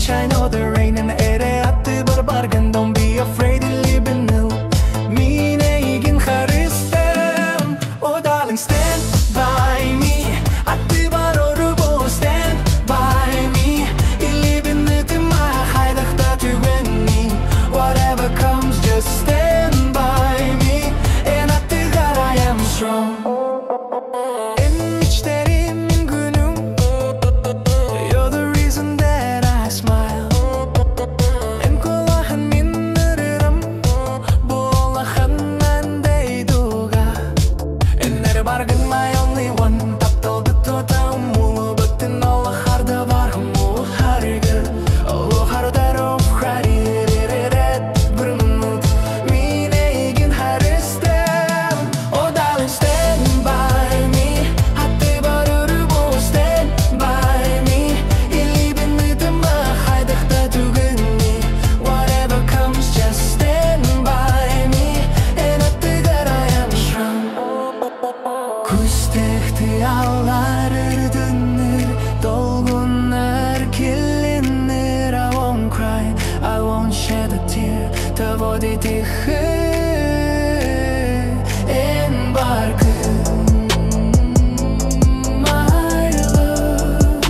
sunshine or the rain and ere atti barbargan. Don't be afraid to live in hill. Mine egen haristem. Oh darling, stand by me. Atti baroru bo stand by me. You live in it in my haydach that you win me. Whatever comes, just stand by me. And atti that I am strong. My only one, taptal bitto tamu, but in all the hard varmu harger. Oh, harder of harry, red brunut. Me negen haristem. Oh, darling, stand by me. Hatte baruru bo stand by me. You live in with the mahaydak that you get me. Whatever comes, just stand by me. And hatte that I am strong. Kustehti allar erdinir, dolgunlar killinir. I won't cry, I won't shed a tear. Tavodi tihe en barkın. My love,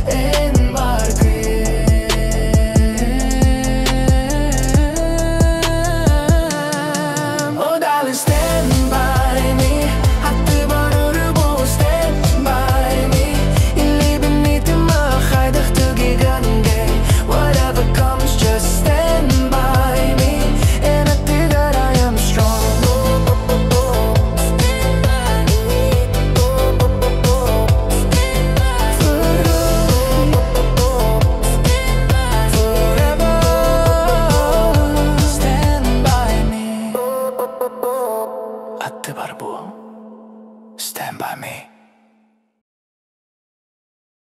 en barkın. Oh darling, stand by me. Atti barbu, stand by me.